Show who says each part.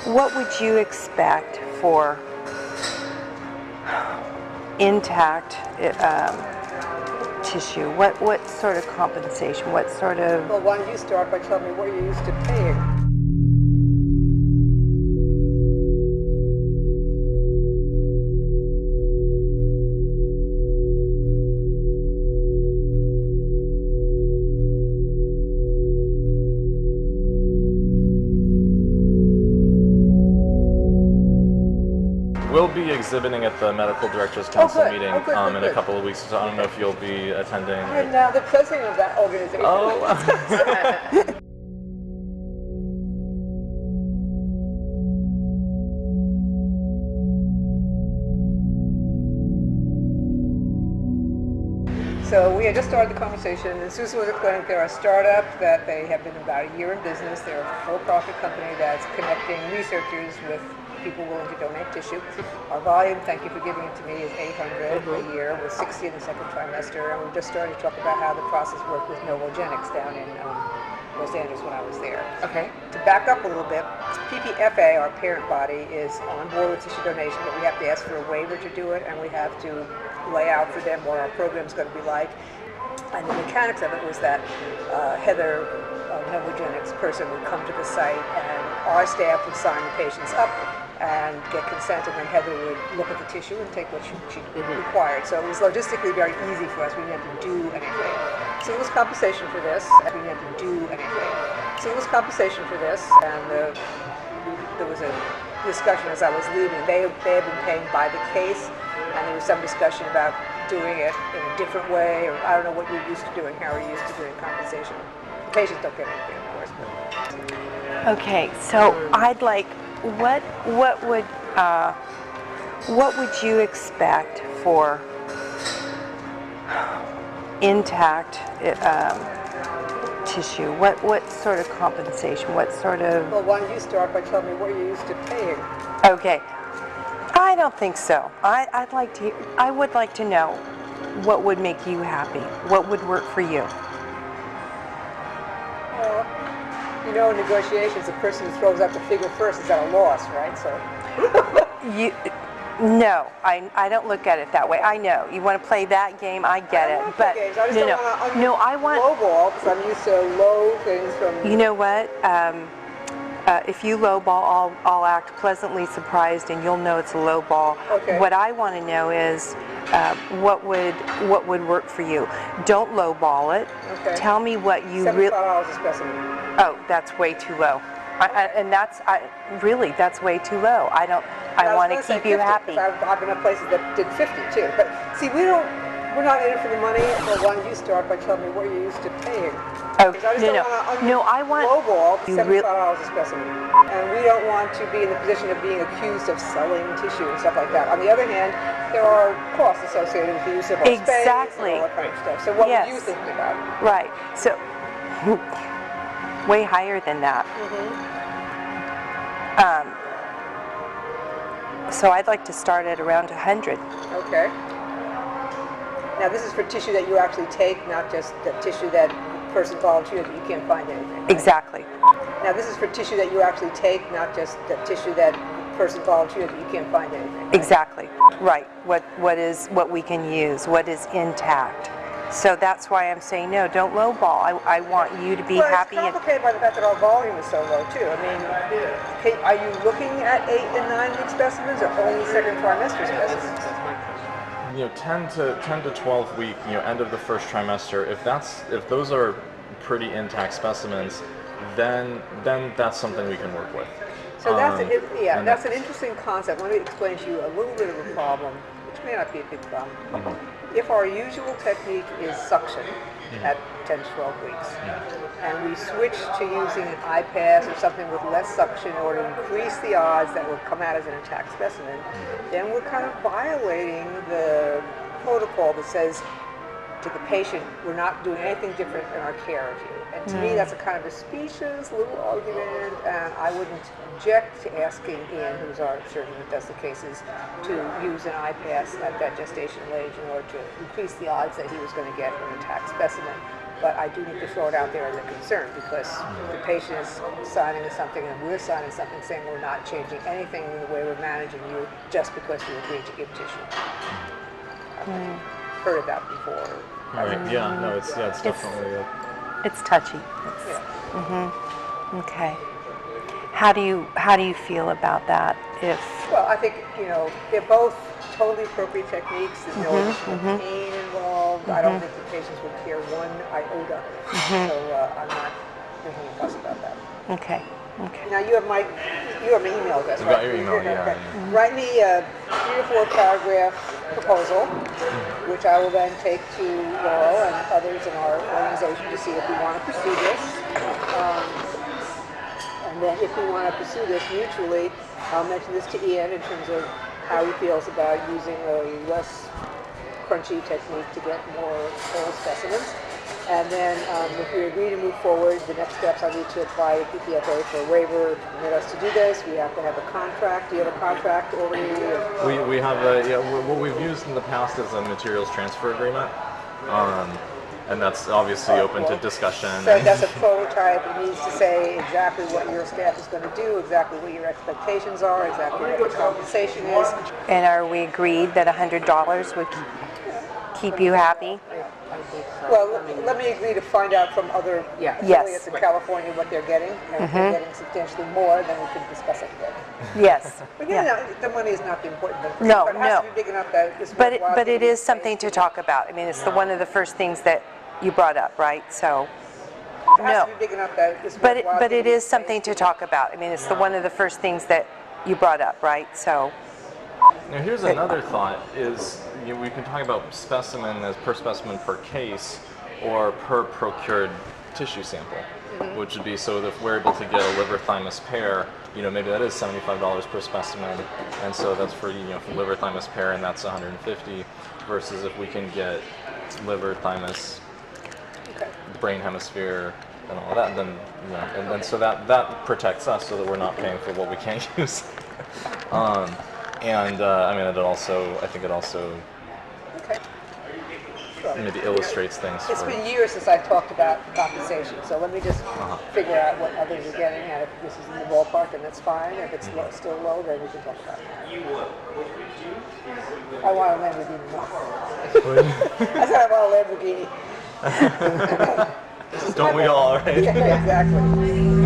Speaker 1: What would you expect for intact tissue? What sort of compensation? What sort of...
Speaker 2: Well, why don't you start by telling me what you're used to paying?
Speaker 3: We'll be exhibiting at the Medical Directors Council meeting in a couple of weeks, so I don't know if you'll be attending.
Speaker 2: I'm now the president of that organization.
Speaker 3: Oh.
Speaker 2: So we had just started the conversation, and Susan was explaining they're a startup, that they have been about a year in business. They're a for-profit company that's connecting researchers with people willing to donate tissue. Our volume, thank you for giving it to me, is 800 a year, with 60 in the second trimester, and we just started to talk about how the process worked with Novogenics down in Los Angeles when I was there.
Speaker 1: Okay.
Speaker 2: To back up a little bit, PPFA, our parent body, is on board with tissue donation, but we have to ask for a waiver to do it, and we have to lay out for them what our program's going to be like. And the mechanics of it was that Heather, Novogenics person, would come to the site, and our staff would sign the patients up and get consent, and then Heather would look at the tissue and take what she required. So it was logistically very easy for us. We didn't have to do anything. So it was compensation for this. We didn't have to do anything. So it was compensation for this, and there was a discussion as I was leaving. They had been paying by the case, and there was some discussion about doing it in a different way, or I don't know what you're used to doing, how are you used to doing compensation. The patients don't get anything, of course. But.
Speaker 1: Okay, so I'd like, what would you expect for intact tissue? What sort of compensation? What sort of...
Speaker 2: Well, why don't you start by telling me what you're used to paying?
Speaker 1: Okay. I don't think so. I would like to know what would make you happy. What would work for you?
Speaker 2: Well, you know, in negotiations, the person who throws out the figure first is at a loss, right? So.
Speaker 1: No, I don't look at it that way. I know you want to play that game. I get it, but no, I want
Speaker 2: lowball because I'm used to low things from.
Speaker 1: You know what? If you lowball, I'll act pleasantly surprised, and you'll know it's a lowball.
Speaker 2: Okay.
Speaker 1: What I want to know is what would work for you. Don't lowball it.
Speaker 2: Okay.
Speaker 1: Tell me what you really.
Speaker 2: $75 a specimen.
Speaker 1: Oh, that's way too low. And that's really that's way too low. I want to keep you happy.
Speaker 2: I've been at places that did 50 too. But see, we're not in it for the money. Well, why don't you start by telling me what you're used to paying?
Speaker 1: Oh, no, I want
Speaker 2: lowball $75 a specimen, and we don't want to be in the position of being accused of selling tissue and stuff like that. On the other hand, there are costs associated with the use of our space and all that kind of stuff. So what would you think about?
Speaker 1: Right. So way higher than that. So I'd like to start at around 100.
Speaker 2: Okay. Now this is for tissue that you actually take, not just the tissue that person volunteered that you can't find anything. Right?
Speaker 1: Exactly.
Speaker 2: Now this is for tissue that you actually take, not just the tissue that person volunteered that you can't find anything. Right?
Speaker 1: Exactly. Right. What we can use, what is intact. So that's why I'm saying no, don't lowball. I want you to be happy.
Speaker 2: It's complicated by the fact that our volume is so low too. I mean, are you looking at 8 and 9 week specimens or only second trimester specimens?
Speaker 3: 10 to 12 week, end of the first trimester. If those are pretty intact specimens, then that's something we can work with.
Speaker 2: So that's an interesting concept. Let me explain to you a little bit of a problem, which may not be a big problem. If our usual technique is suction at 10 to 12 weeks, and we switch to using an iPass or something with less suction in order to increase the odds that will come out as an intact specimen, then we're kind of violating the protocol that says to the patient, we're not doing anything different in our care of you. And to me, that's a kind of a specious little argument, and I wouldn't object to asking Ian, who's our surgeon that does the cases, to use an iPass at that gestational age in order to increase the odds that he was going to get an intact specimen. But I do need to throw it out there as a concern, because the patient is signing something and we're signing something saying we're not changing anything in the way we're managing you just because you agreed to give tissue. I've heard of that before.
Speaker 3: Right. Yeah. No. It's definitely.
Speaker 1: It's touchy. Okay. How do you feel about that?
Speaker 2: Well, I think they're both totally appropriate techniques. There's no additional pain involved. I don't think the patients would care one iota. So I'm not making a fuss about that.
Speaker 1: Okay.
Speaker 2: Now you have my email address.
Speaker 3: Got your email, yeah.
Speaker 2: Okay. Write me a 3 or 4 paragraph proposal, which I will then take to Laurel and others in our organization to see if we want to pursue this. And then if we want to pursue this mutually, I'll mention this to Ian in terms of how he feels about using a less crunchy technique to get more whole specimens. And then if we agree to move forward, the next steps I need to apply to PPFA for a waiver to permit us to do this. We have to have a contract. Do you have a contract already?
Speaker 3: We have what we've used in the past is a materials transfer agreement. And that's obviously open to discussion.
Speaker 2: So that's a prototype. It needs to say exactly what your staff is going to do, exactly what your expectations are, exactly what the compensation is.
Speaker 1: And are we agreed that $100 would keep you happy?
Speaker 2: Well, let me agree to find out from other affiliates in California what they're getting. And if they're getting substantially more, then we can discuss it again.
Speaker 1: Yes.
Speaker 2: But the money is not the important thing.
Speaker 1: No,
Speaker 2: but it has to be big enough that it's
Speaker 1: But
Speaker 2: worthwhile
Speaker 1: it
Speaker 2: to
Speaker 1: is
Speaker 2: use
Speaker 1: something to talk about. I mean, it's one of the first things that you brought up, right? So,
Speaker 2: It has to be big enough that it's worthwhile
Speaker 1: but
Speaker 2: to
Speaker 1: it
Speaker 2: use
Speaker 1: is something to talk about. I mean, it's one of the first things that you brought up, right? So.
Speaker 3: Now here's another thought: is we can talk about specimen as per specimen per case, or per procured tissue sample, which would be so that if we're able to get a liver thymus pair, maybe that is $75 per specimen, and so that's for for liver thymus pair, and that's $150, versus if we can get liver thymus, brain hemisphere, and all that, then and so that protects us so that we're not paying for what we can't use. I think it also maybe illustrates things.
Speaker 2: It's been years since I talked about compensation, so let me just figure out what others are getting, and if this is in the ballpark, then that's fine. If it's still low, then we can talk about it. I want a Lamborghini. I said I want a Lamborghini.
Speaker 3: Don't we all, right?
Speaker 2: Yeah, exactly.